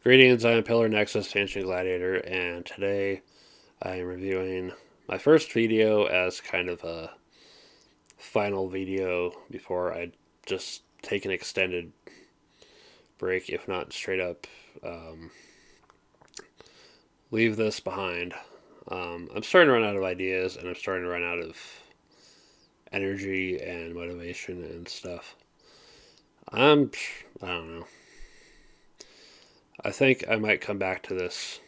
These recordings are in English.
Greetings, I am Pillar Nexus Ancient Gladiator, and today I am reviewing my first video as kind of a final video before I just take an extended break, if not straight up um, leave this behind. I'm starting to run out of ideas, and I'm starting to run out of energy and motivation and stuff. I don't know. I think I might come back to this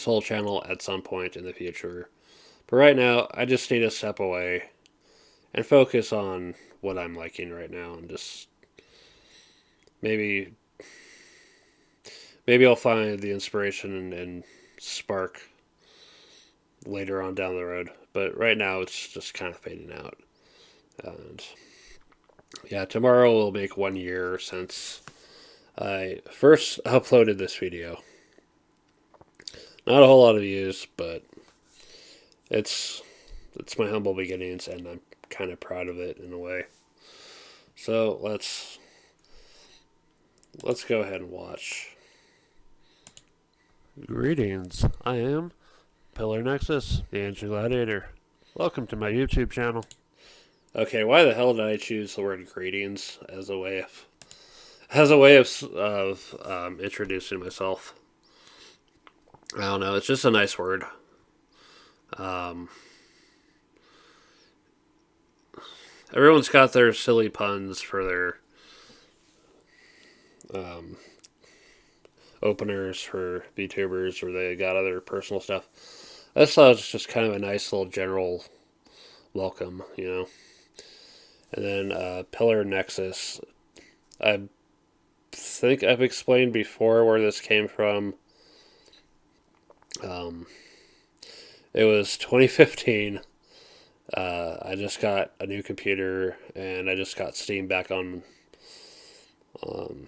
whole channel at some point in the future. But right now, I just need to step away and focus on what I'm liking right now, and just maybe I'll find the inspiration and spark later on down the road. But right now, it's just kind of fading out. And yeah, tomorrow will make 1 year since I first uploaded this video. Not a whole lot of views, but it's my humble beginnings, and I'm kind of proud of it in a way. So let's go ahead and watch. Greetings, I am Pillar Nexus, the Ancient Gladiator. Welcome to my YouTube channel. Okay, why the hell did I choose the word greetings as a way of introducing myself? I don't know. It's just a nice word. Um, Everyone's got their silly puns for their um, openers for VTubers, or they got other personal stuff. I just thought it was just kind of a nice little general welcome, you know. And then Pillar Nexus. I think I've explained before where this came from. Um, it was 2015. I just got a new computer, and I just got Steam back on. Um,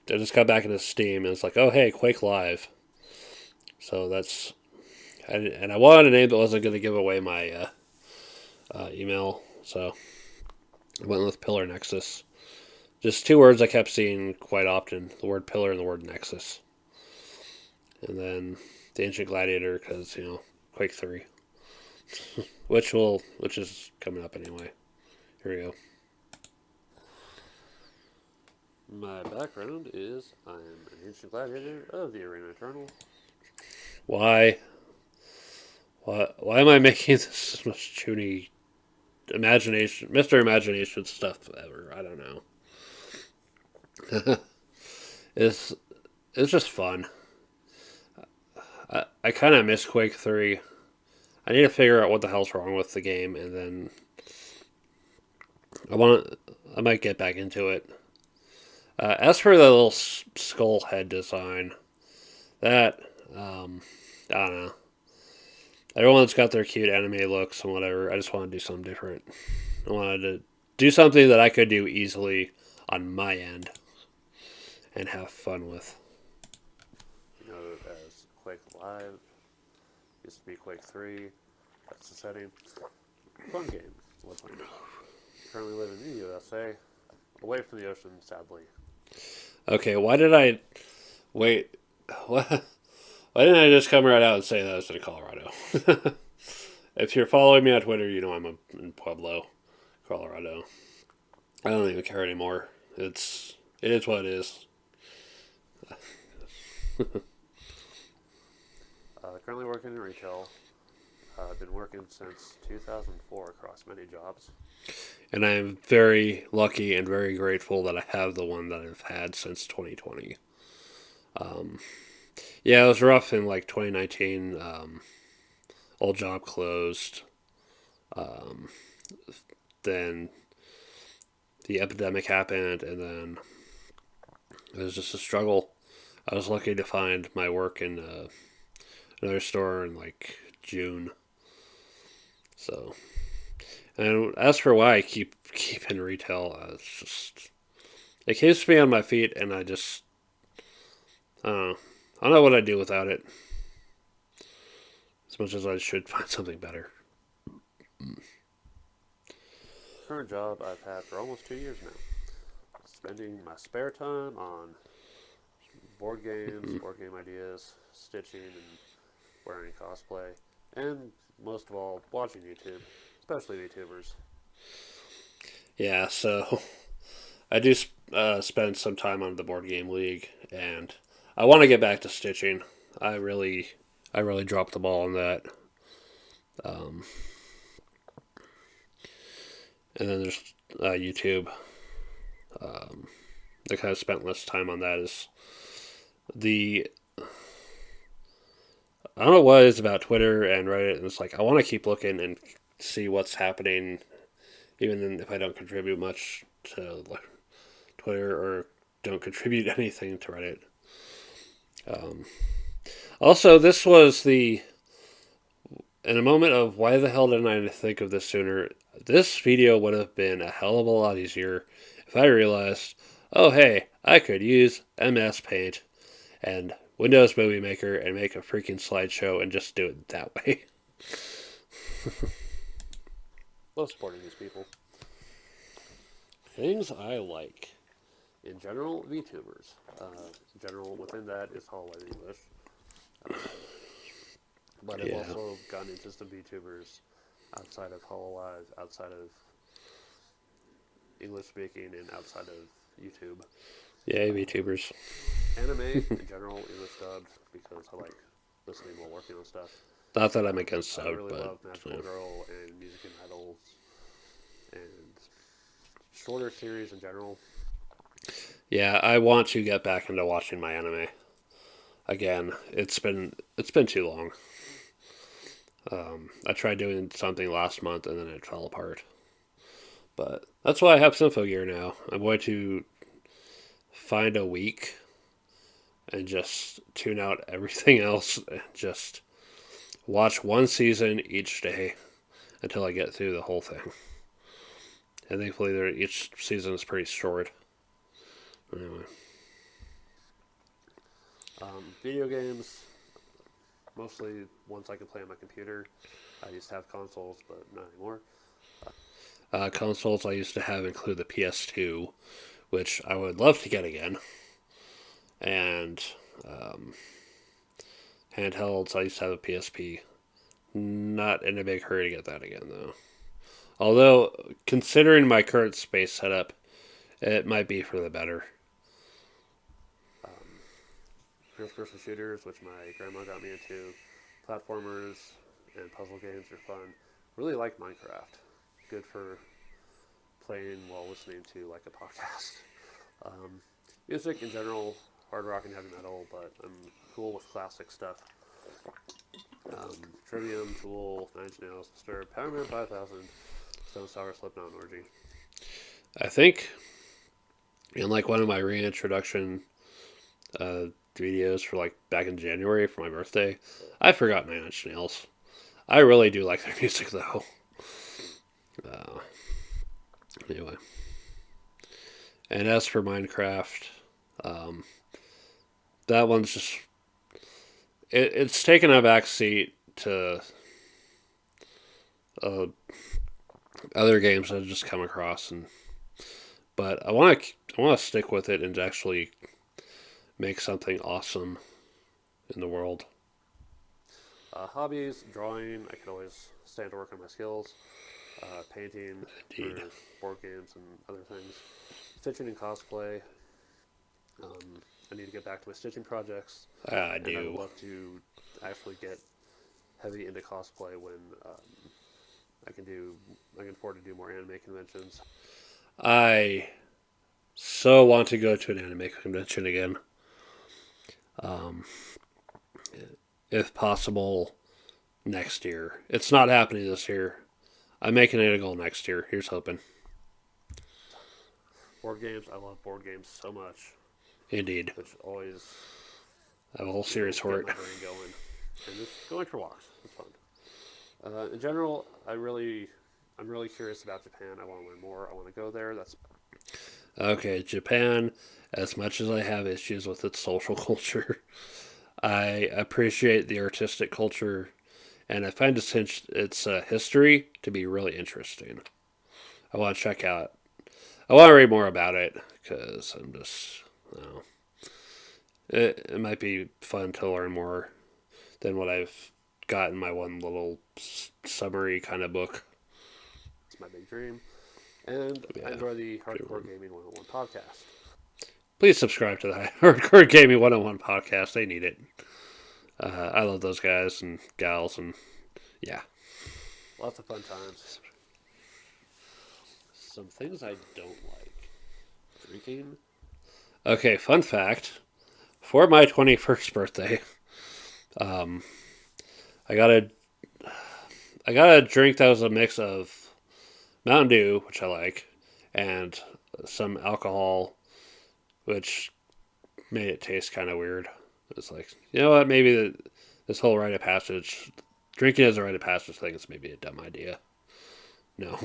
I just got back into Steam, and it's like, oh hey, Quake Live. So that's, and I wanted a name that wasn't going to give away my email, so I went with Pillar Nexus. Just two words I kept seeing quite often: the word pillar and the word nexus. And then the Ancient Gladiator, because Quake 3, which is coming up anyway. Here we go. My background is I'm an Ancient Gladiator of the Arena Eternal. Why? Why am I making this much chuny imagination, Mr. Imagination stuff ever? I don't know. it's it's just fun. I kind of miss Quake 3. I need to figure out what the hell's wrong with the game, and then I might get back into it. As for the little skull head design, that I don't know. Everyone's got their cute anime looks and whatever. I just want to do something different. I wanted to do something that I could do easily on my end and have fun with. You know it as Quake Live. Used to be Quake 3. That's the setting. Fun game. What's my name? Currently live in the USA, away from the ocean, sadly. Okay, why did I wait? What? Why didn't I just come right out and say that I was in Colorado? If you're following me on Twitter, you know I'm in Pueblo, Colorado. I don't even care anymore. It is what it is. Currently working in retail. I've been working since 2004 across many jobs. And I am very lucky and very grateful that I have the one that I've had since 2020. Yeah, it was rough in like 2019. Old job closed. Um, then the epidemic happened, and then it was just a struggle. I was lucky to find my work in another store in like June. So, and as for why I keep in retail, it's just it keeps me on my feet, and I just I don't know. I don't know what I'd do without it. As much as I should find something better. Current job I've had for almost 2 years now. Spending my spare time on board games, Mm-hmm. board game ideas, stitching, and wearing cosplay, and most of all, watching YouTube, especially VTubers. Yeah, so I do spend some time on the board game league, and I want to get back to stitching. I really, I really dropped the ball on that. Um, and then there's YouTube. Um, I kind of spent less time on that. Is the I don't know what it is about Twitter and Reddit, and it's like I want to keep looking and see what's happening, even if I don't contribute much to Twitter or don't contribute anything to Reddit. Um, Also, this was the in a moment of why the hell didn't I think of this sooner? This video would have been a hell of a lot easier if I realized, oh hey, I could use MS Paint and Windows Movie Maker and make a freaking slideshow and just do it that way. Love supporting these people. Things I like. In general, VTubers. In general, within that is Hololive English. Um, but I've Yeah, also gotten into some VTubers outside of Hololive, outside of English speaking, and outside of YouTube. yay Um, VTubers. Anime in general, English dubbed because I like listening while working on stuff. Not that I'm against I sub, really but love Magical yeah. Girl and Music and Idol and shorter series in general. Yeah, I want to get back into watching my anime again. It's been too long. I tried doing something last month and then it fell apart. But that's why I have Sympho Gear now. I'm going to find a week and just tune out everything else and just watch one season each day until I get through the whole thing. And thankfully, each season is pretty short. Anyway, Video games, mostly ones I can play on my computer. I used to have consoles, but not anymore. consoles I used to have include the PS2, which I would love to get again, and um, handhelds I used to have a PSP. Not in a big hurry to get that again though. Although, considering my current space setup, it might be for the better. Um, First person shooters, which my grandma got me into, platformers, and puzzle games are fun. Really like Minecraft. Good for playing while listening to like a podcast. Um, Music in general, hard rock and heavy metal, but I'm cool with classic stuff. Trivium, Tool, Nine Inch Nails, Disturbed, Power Man 5000, Stone Sour, Slipknot, and Orgy. I think in like one of my reintroduction uh, videos for like back in January for my birthday, I forgot Nine Inch Nails. I really do like their music though. Uh, anyway, and as for Minecraft, um, that one's just it's taken a back seat to uh, other games I've just come across, and but I want to stick with it and actually make something awesome in the world. Hobbies, drawing, I can always stand to work on my skills. Painting Indeed, for board games and other things. Stitching and cosplay. I need to get back to my stitching projects, I and I would do. love to actually get heavy into cosplay when I can do. I can afford to do more anime conventions. I so want to go to an anime convention again, um, if possible next year. It's not happening this year. I'm making it a goal next year. Here's hoping. Board games, I love board games so much, Indeed, which always I have a whole series for get it. my brain going. And just going for walks, it's fun. In general, I'm really curious about Japan. I want to learn more. I want to go there. That's Okay, Japan. As much as I have issues with its social culture, I appreciate the artistic culture, and I find its history to be really interesting. I want to check out. I want to read more about it because I'm just, you know, it might be fun to learn more than what I've got in my one little summary kind of book. It's my big dream. And I Yeah. enjoy the Hardcore Gaming 101 podcast. Please subscribe to the Hardcore Gaming 101 podcast. They need it. I love those guys and gals, and yeah. Lots of fun times. Some things I don't like. Drinking. Okay, fun fact. For my 21st birthday, um, I got a I got a drink that was a mix of Mountain Dew, which I like, and some alcohol, which made it taste kind of weird. It's like, you know what? Maybe this whole rite of passage, drinking as a rite of passage thing is maybe a dumb idea. No.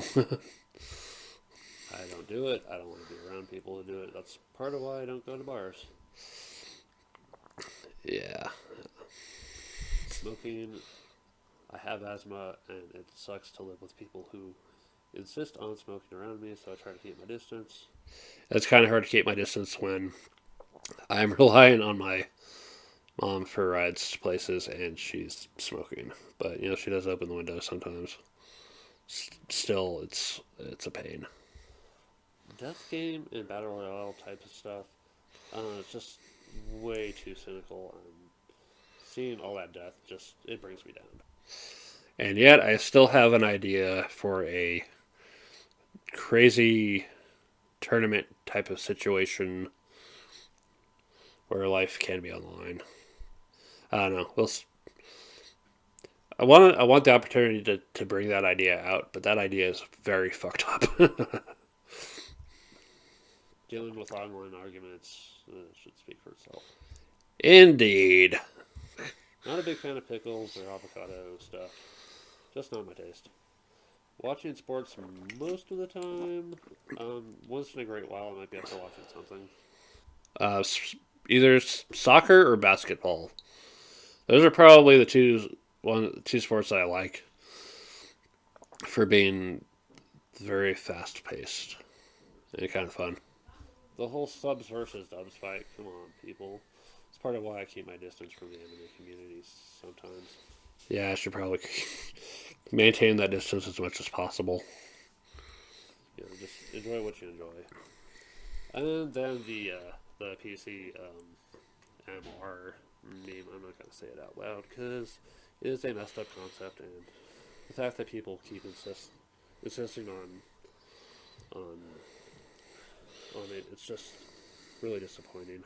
I don't do it. I don't want to be around people who do it. That's part of why I don't go to bars. Yeah. Smoking. I have asthma, and it sucks to live with people who insist on smoking around me, so I try to keep my distance. It's kind of hard to keep my distance when I'm relying on my mom for rides to places and she's smoking. But, she does open the window sometimes. Still, it's a pain. Death game and battle royale type of stuff. It's just way too cynical, and seeing all that death it brings me down. And yet, I still have an idea for a crazy tournament type of situation where life can be online. I don't know. I want the opportunity to bring that idea out, but that idea is very fucked up. Dealing with online arguments should speak for itself. Indeed. Not a big fan of pickles or avocado stuff. Just not my taste. Watching sports most of the time. Once in a great while, I might be after watching something. Uh, Either soccer or basketball. Those are probably the two sports that I like for being very fast paced and kind of fun. The whole subs versus dubs fight. Come on, people. It's part of why I keep my distance from the anime communities sometimes. Yeah, I should probably maintain that distance as much as possible. Just enjoy what you enjoy. And then the PC MR meme. I'm not gonna say it out loud because it is a messed up concept, and the fact that people keep insisting on on it, it's just really disappointing.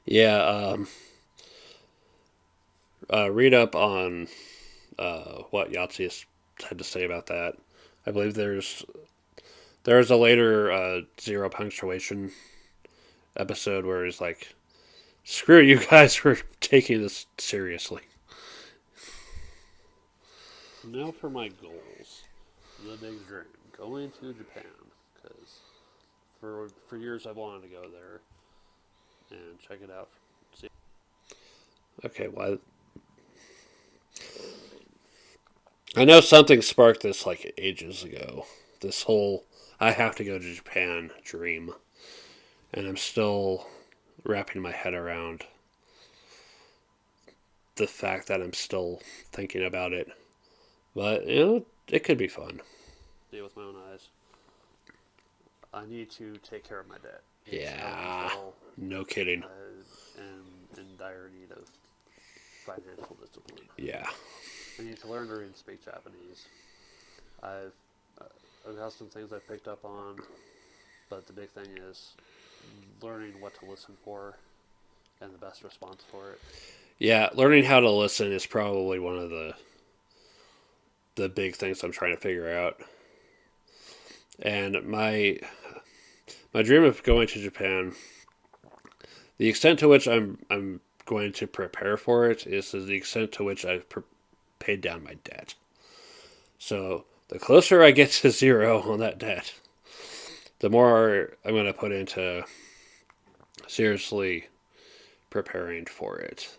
Yeah, read up on what Yahtzee had to say about that. I believe there's a later zero punctuation episode where he's like, "Screw you guys for taking this seriously." Now for my goals, the big dream, going to Japan, because for years I've wanted to go there and check it out. See, Okay, well, I know something sparked this like ages ago. This whole I have to go to Japan dream, and I'm still wrapping my head around the fact that I'm still thinking about it. But it could be fun. see it with my own eyes. I need to take care of my debt. It's out of Yeah, control. no kidding. I am in dire need of financial discipline. Yeah, I need to learn to read and speak Japanese. I've uh, I've got some things I've picked up on, but the big thing is learning what to listen for and the best response for it. yeah. Learning how to listen is probably one of the big things I'm trying to figure out. And my dream of going to Japan, the extent to which I'm going to prepare for it is the extent to which I've paid down my debt. So the closer I get to zero on that debt, the more I'm going to put into seriously preparing for it.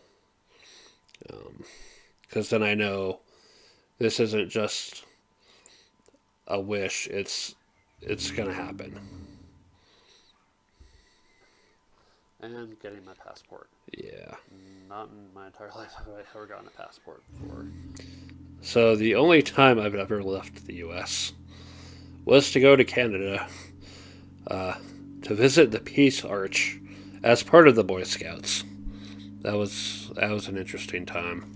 Because then I know this isn't just a wish; it's going to happen. and getting my passport. Yeah. Not in my entire life have I ever gotten a passport before. So the only time I've ever left the U.S. was to go to Canada uh, to visit the Peace Arch as part of the Boy Scouts. That was an interesting time.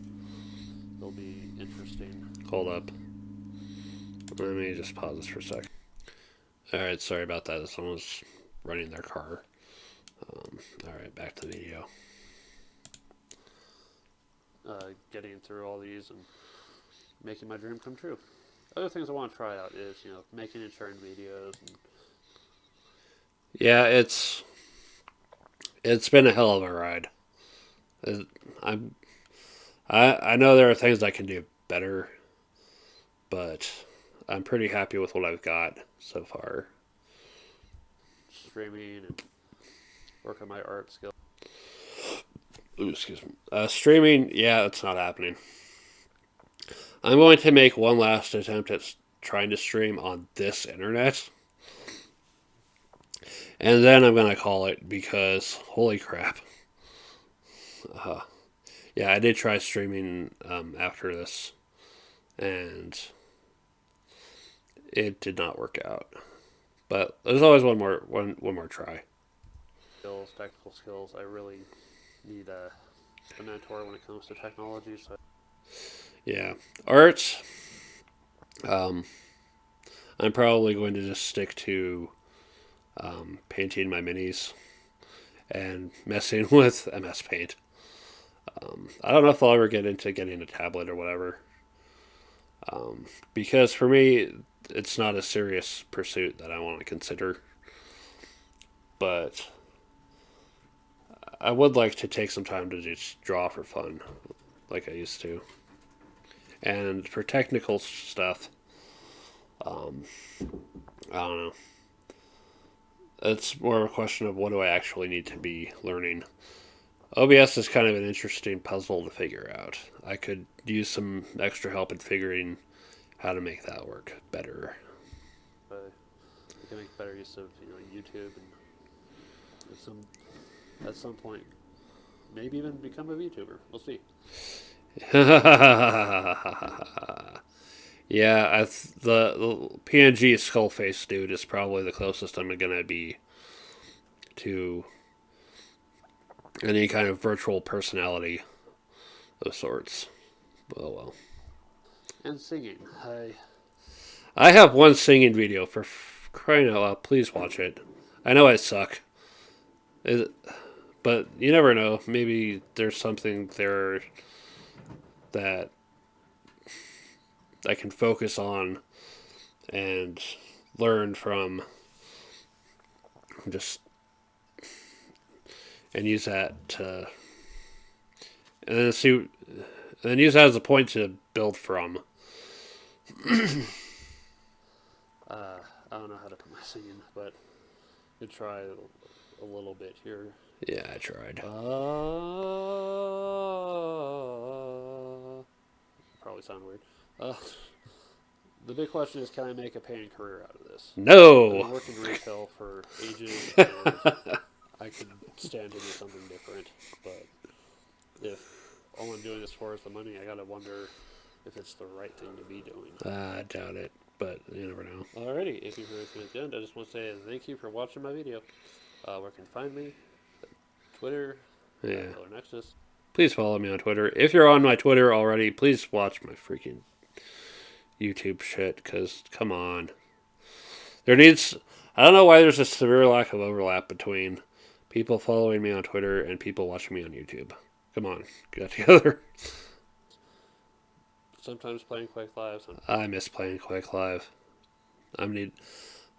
It'll be interesting. Hold up. Let me just pause this for a sec. Alright, sorry about that. Someone was running their car. Alright, back to the video. Getting through all these and making my dream come true. Other things I want to try out is, making and sharing videos. And Yeah, it's been a hell of a ride. I'm I know there are things I can do better, but I'm pretty happy with what I've got so far. streaming and work on my art skills. Ooh, excuse me. Streaming, yeah, it's not happening. I'm going to make one last attempt at trying to stream on this internet, and then I'm going to call it because holy crap. Uh, yeah, I did try streaming after this, and it did not work out. But there's always one more try. Skills, technical skills. I really need a mentor when it comes to technology. So Yeah, art. Um, I'm probably going to just stick to painting my minis and messing with MS Paint. I don't know if I'll ever get into getting a tablet or whatever. Because for me, it's not a serious pursuit that I want to consider. But I would like to take some time to just draw for fun, like I used to. And for technical stuff, um, I don't know. It's more of a question of what do I actually need to be learning. OBS is kind of an interesting puzzle to figure out. I could use some extra help in figuring how to make that work better. we can make better use of YouTube and at some point maybe even become a VTuber. We'll see. Yeah, the PNG skull face dude is probably the closest I'm gonna be to any kind of virtual personality of sorts. Oh well. And singing. I have one singing video for crying out loud. Please watch it. I know I suck, but you never know. Maybe there's something there that I can focus on and learn from, just and use that to, and then see, and then use that as a point to build from. I don't know how to put my singing, but you try a little bit here. Yeah, I tried. Probably sound weird. The big question is, can I make a paying career out of this? I've been No. working retail for ages, and I could stand to do something different. But if all I'm doing this for is the money, I gotta wonder if it's the right thing to be doing. I doubt it, but you never know. Alrighty, if you've heard to the end, I just want to say thank you for watching my video. Where can you find me? Twitter, Yeah. Nexus. Please follow me on Twitter. If you're on my Twitter already, please watch my freaking YouTube shit, because come on. There needs. I don't know why there's a severe lack of overlap between people following me on Twitter and people watching me on YouTube. Come on, get together. Sometimes playing Quake Live. I miss playing Quake Live.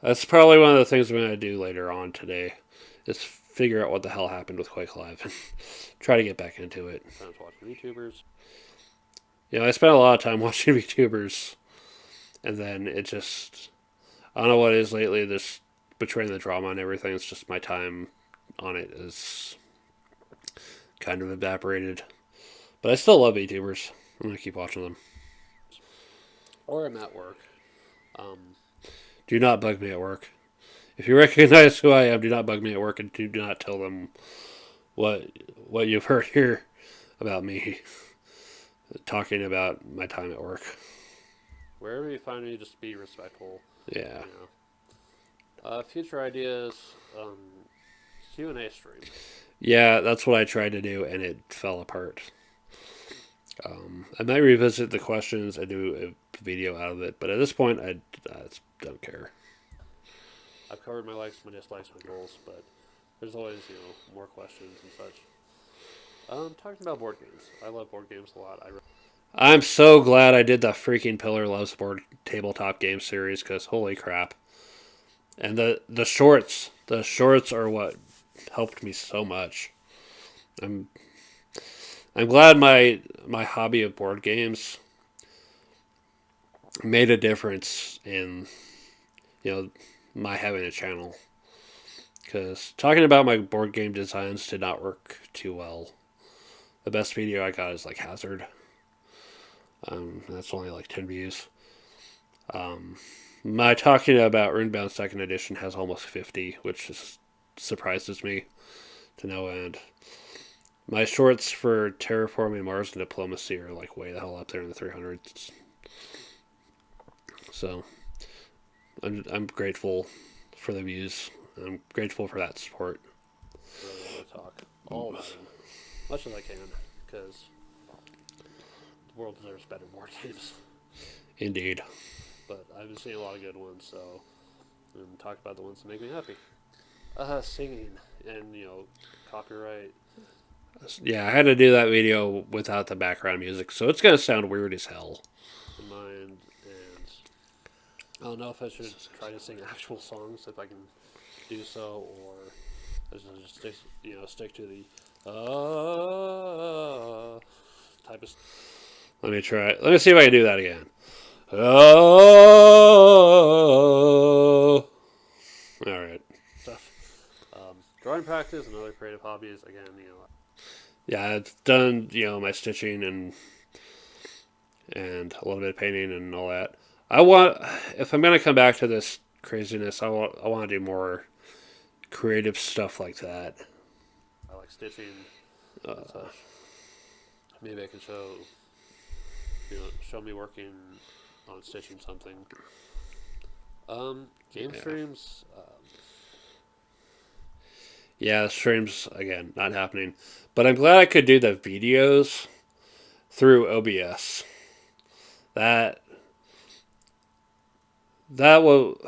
That's probably one of the things I'm going to do later on today, is figure out what the hell happened with Quake Live and try to get back into it. Sometimes watching YouTubers. I spent a lot of time watching YouTubers, and then it just, I don't know what it is lately, this between the drama and everything, it's just my time on it is kind of evaporated. But I still love YouTubers. I'm going to keep watching them. Or I'm at work. Do not bug me at work. If you recognize who I am, do not bug me at work, and do not tell them what what you've heard here about me talking about my time at work. Wherever you find me, just be respectful. Yeah. You future ideas, Q&A stream. Yeah, that's what I tried to do, and it fell apart. I might revisit the questions and do a video out of it, but at this point, I don't care. I've covered my likes, my dislikes, my goals, but there's always more questions and such. Talking about board games, I love board games a lot. I'm so glad I did the freaking Pillar Loves Board tabletop game series because holy crap! And the shorts are what helped me so much. I'm I'm glad my hobby of board games made a difference in my having a channel because talking about my board game designs did not work too well. The best video I got is like Hazard. That's only like 10 views. My talking about Runebound Second Edition has almost 50, which just surprises me to no end. My shorts for Terraforming Mars and Diplomacy are like way the hell up there in the 300s. So I'm grateful for the views. I'm grateful for that support. Really want to talk all about them, much as I can, because the world deserves better board games. Indeed. But I've been seeing a lot of good ones, so I'm going to talk about the ones that make me happy. Singing and copyright. Yeah, I had to do that video without the background music, so it's gonna sound weird as hell. In mind, and I don't know if I should try to sing actual songs if I can do so, or just stick to the type of Let me try. Let me see if I can do that again. Oh. All right. stuff. Drawing practice and other creative hobbies. Again, Yeah, I've done my stitching and a little bit of painting and all that. If I'm gonna come back to this craziness, I want to do more creative stuff like that. I like stitching and Uh, such. Maybe I can show me working on stitching something. Game yeah. streams. Yeah, streams again not happening, but I'm glad I could do the videos through OBS. That that will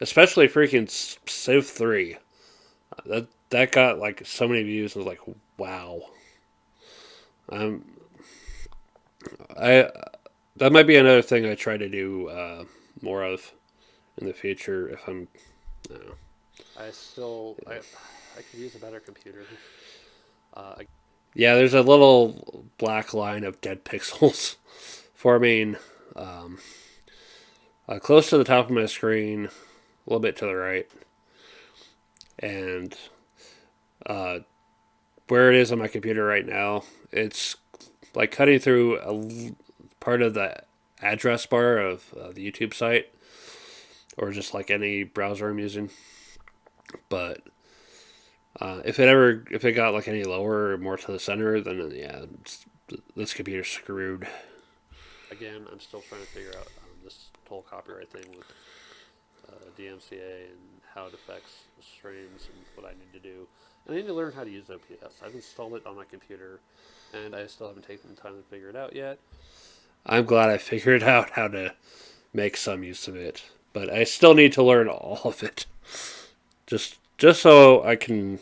especially freaking Civ 3. That got like so many views. I was like, wow. Um, I that might be another thing I try to do more of in the future if I'm. I don't know. I could use a better computer. I, Yeah, there's a little black line of dead pixels forming um, close to the top of my screen, a little bit to the right, and uh, where it is on my computer right now, it's like cutting through a part of the address bar of the YouTube site, or just like any browser I'm using. But if it got like any lower or more to the center, then yeah, this computer's screwed. again, I'm still trying to figure out this whole copyright thing with DMCA and how it affects the streams and what I need to do. And I need to learn how to use OPS. I've installed it on my computer, and I still haven't taken the time to figure it out yet. I'm glad I figured out how to make some use of it, but I still need to learn all of it, just so I can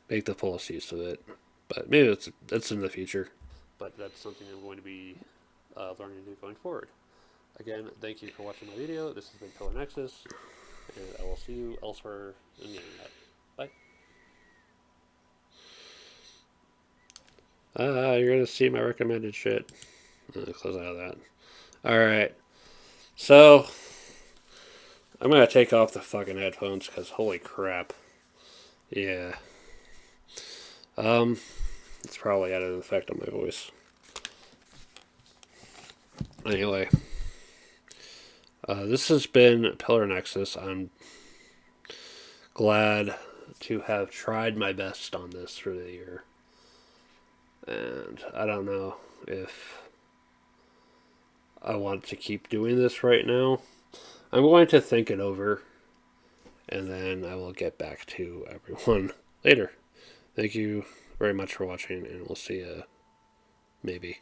make the fullest use of it. But maybe it's in the future. But that's something I'm going to be learning to do going forward. Again, thank you for watching my video. This has been Pillar Nexus, and I will see you elsewhere in the internet. Bye. You're gonna see my recommended shit. Close out of that. All right. So I'm gonna take off the fucking headphones because holy crap. Yeah. It's probably had an effect on my voice. Anyway, this has been Pillar Nexus. I'm glad to have tried my best on this for the year. And I don't know if I want to keep doing this right now. I'm going to think it over, and then I will get back to everyone later. Thank you very much for watching, and we'll see you maybe.